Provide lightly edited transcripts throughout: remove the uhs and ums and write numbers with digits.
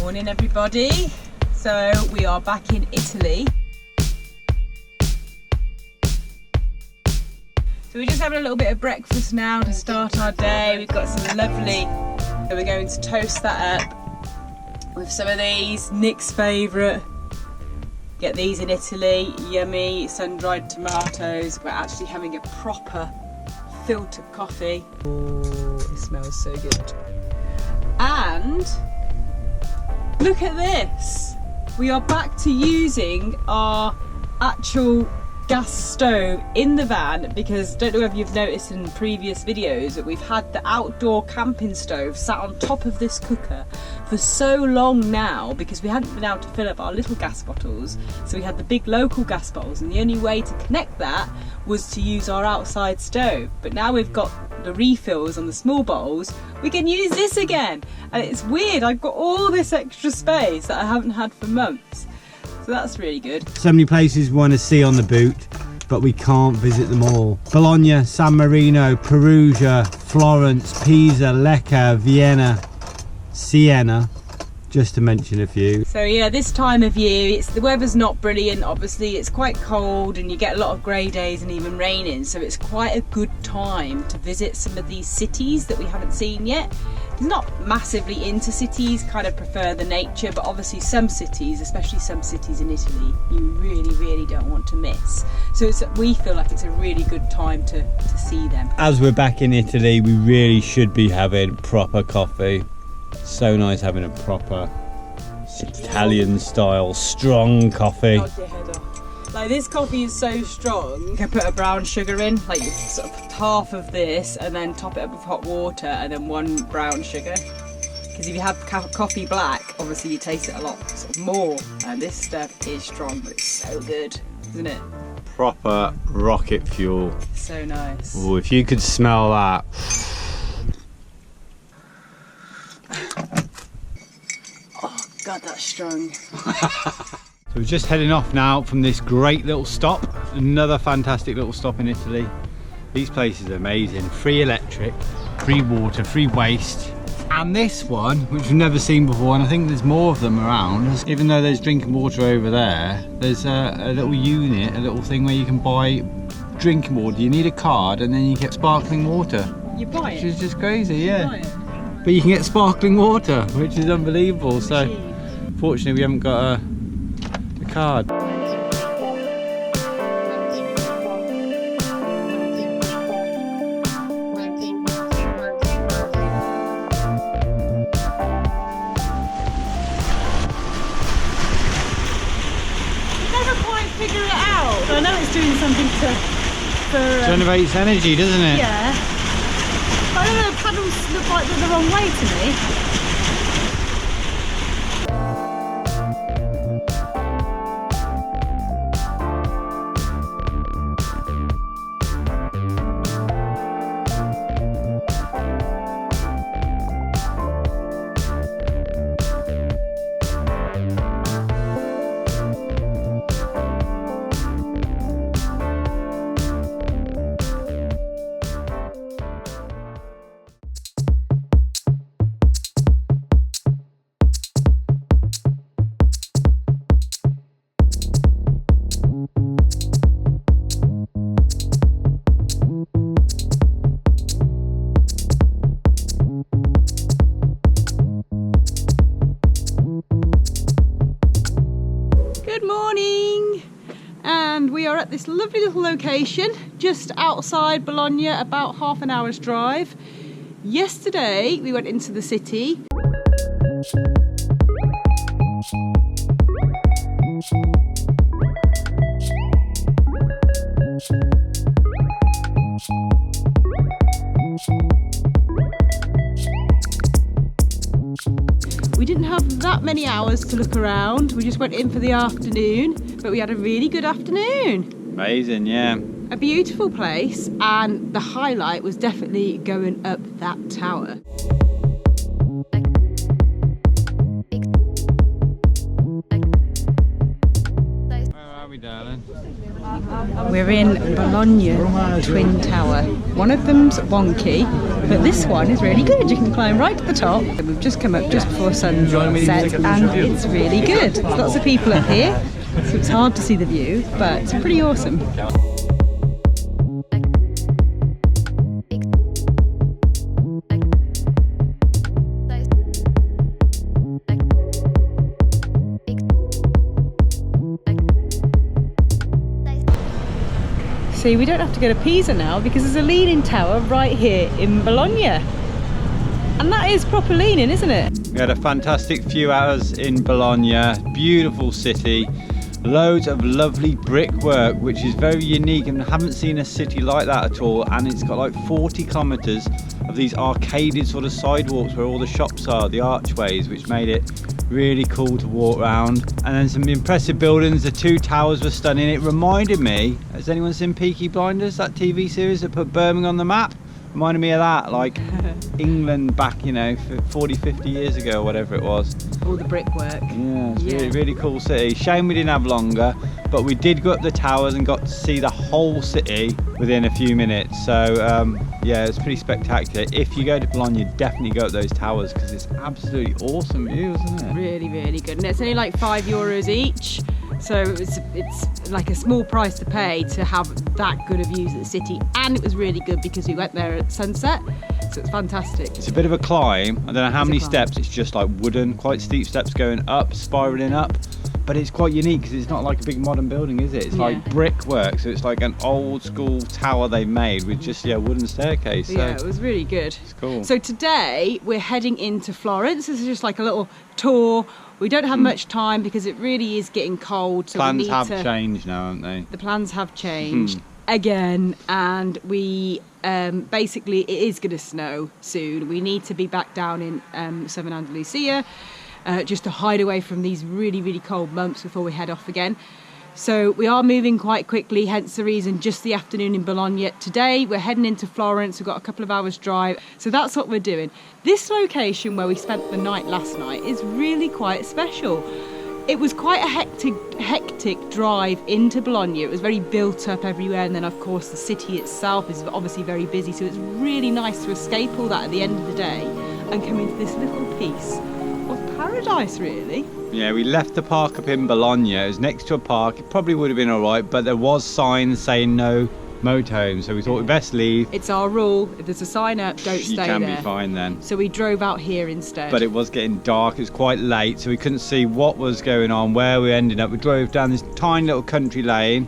Morning everybody. So we are back in Italy. So we're just having a little bit of breakfast now to start our day. We've got some lovely, so we're going to toast that up with some of these, Nick's favourite. Get these in Italy, yummy sun-dried tomatoes. We're actually having a proper filtered coffee. Oh, it smells so good. And look at this. We are back to using our actual gas stove in the van, because don't know if you've noticed in previous videos that we've had the outdoor camping stove sat on top of this cooker for so long now, because we hadn't been able to fill up our little gas bottles, so we had the big local gas bottles, and the only way to connect that was to use our outside stove. But now we've got the refills on the small bottles, we can use this again, and it's weird, I've got all this extra space that I haven't had for months. So that's really good. So many places we want to see on the boot, but we can't visit them all. Bologna, San Marino, Perugia, Florence, Pisa, Lecca, Vienna, Siena, just to mention a few. So yeah, this time of year, the weather's not brilliant. Obviously, it's quite cold and you get a lot of grey days and even raining. So it's quite a good time to visit some of these cities that we haven't seen yet. I'm not massively into cities, kind of prefer the nature, but obviously some cities, especially some cities in Italy, you really don't want to miss. So we feel like it's a really good time to see them. As we're back in Italy, we really should be having proper coffee. So nice having a proper Italian style strong coffee. Like, this coffee is so strong, you can put a brown sugar in, like sort of half of this, and then top it up with hot water and then 1 brown sugar. Because if you have coffee black, obviously you taste it a lot sort of more. And this stuff is strong, but it's so good, isn't it? Proper rocket fuel. So nice. Oh, if you could smell that. Oh God, that's strong. So we're just heading off now from this great little stop. Another fantastic little stop in Italy. These places are amazing. Free electric, free water, free waste. And this one, which we've never seen before, and I think there's more of them around. Even though there's drinking water over there, there's a little unit, a little thing where you can buy drinking water. You need a card and then you get sparkling water. You buy it? Which is just crazy, yeah. You buy it? But you can get sparkling water, which is unbelievable. So, fortunately we haven't got a card. Never quite figure it out. I know it's doing something generates energy, doesn't it? Yeah. But I don't know, the paddles look like they're the wrong way to me. We are at this lovely little location just outside Bologna, about half an hour's drive. Yesterday we went into the city. We didn't have that many hours to look around. We just went in for the afternoon, but we had a really good afternoon. Amazing, yeah. A beautiful place, and the highlight was definitely going up that tower. Where are we, darling? We're in Bologna Twin Tower. One of them's wonky, but this one is really good. You can climb right to the top. We've just come up just before sunset and it's really good. There's lots of people up here, so it's hard to see the view, but it's pretty awesome. See, we don't have to go to Pisa now because there's a leaning tower right here in Bologna. And that is proper leaning, isn't it? We had a fantastic few hours in Bologna, beautiful city, loads of lovely brickwork, which is very unique, and I haven't seen a city like that at all. And it's got like 40 kilometres of these arcaded sort of sidewalks where all the shops are, the archways, which made it really cool to walk around. And then some impressive buildings. The two towers were stunning. It reminded me, has anyone seen Peaky Blinders, that TV series that put Birmingham on the map? Reminded me of that, like England back, you know, 40, 50 years ago or whatever it was. All the brickwork. Yeah, it's really, really cool city. Shame we didn't have longer, but we did go up the towers and got to see the whole city within a few minutes. So yeah, it's pretty spectacular. If you go to Bologna, definitely go up those towers because it's absolutely awesome views, isn't it? Really, really good. And it's only like €5 each. So it's like a small price to pay to have that good of views of the city, and it was really good because we went there at sunset, so it's fantastic. It's a bit of a climb. I don't know how many steps. It's just like wooden, quite steep steps going up, spiralling up. But it's quite unique because it's not like a big modern building, is it? It's like brickwork, so it's like an old school tower they've made with just wooden staircase. So yeah, it was really good. It's cool. So today we're heading into Florence. This is just like a little tour. We don't have much time because it really is getting cold. So plans have changed now, haven't they? The plans have changed again, and we basically it is going to snow soon. We need to be back down in southern Andalusia just to hide away from these really, really cold months before we head off again. So we are moving quite quickly, hence the reason just the afternoon in Bologna. Today we're heading into Florence. We've got a couple of hours drive, so that's what we're doing. This location where we spent the night last night is really quite special. It was quite a hectic drive into Bologna. It was very built up everywhere, and then of course the city itself is obviously very busy, so it's really nice to escape all that at the end of the day and come into this little piece of paradise, really. Yeah, we left the park up in Bologna. It was next to a park. It probably would have been all right, but there was signs saying no motorhomes, so we thought we'd best leave. It's our rule. If there's a sign up, don't stay there. You can be fine then. So we drove out here instead. But it was getting dark. It was quite late, so we couldn't see what was going on, where we ended up. We drove down this tiny little country lane,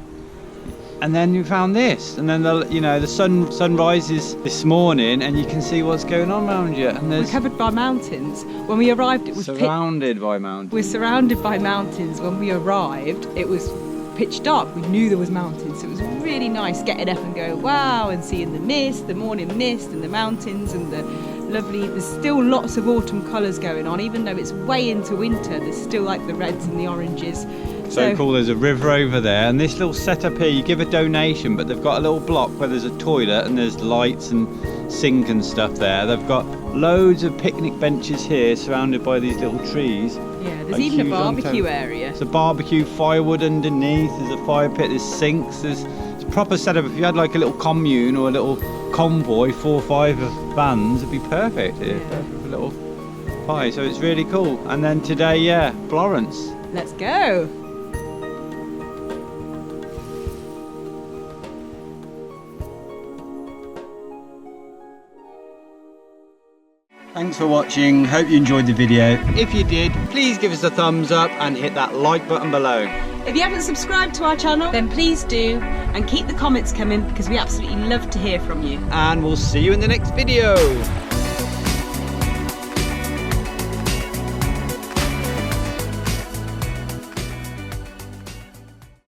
and then we found this. And then the sun rises this morning, and you can see what's going on around you. And we're covered by mountains. When we arrived, it was surrounded by mountains. We're surrounded by mountains. When we arrived, it was pitch dark. We knew there was mountains, so it was really nice getting up and going wow, and seeing the mist, the morning mist, and the mountains, and the lovely. There's still lots of autumn colours going on, even though it's way into winter. There's still like the reds and the oranges. So cool. There's a river over there, and this little setup here, you give a donation, but they've got a little block where there's a toilet and there's lights and sink and stuff there. They've got loads of picnic benches here surrounded by these little trees. Yeah, there's even a barbecue area. There's a barbecue, firewood underneath, there's a fire pit, there's sinks, it's a proper setup. If you had like a little commune or a little convoy, 4 or 5 vans, it'd be perfect here. Yeah. Perfect for a little party, so it's really cool. And then today, Florence. Let's go. Thanks for watching, hope you enjoyed the video. If you did, please give us a thumbs up and hit that like button below. If you haven't subscribed to our channel, then please do, and keep the comments coming because we absolutely love to hear from you. And we'll see you in the next video.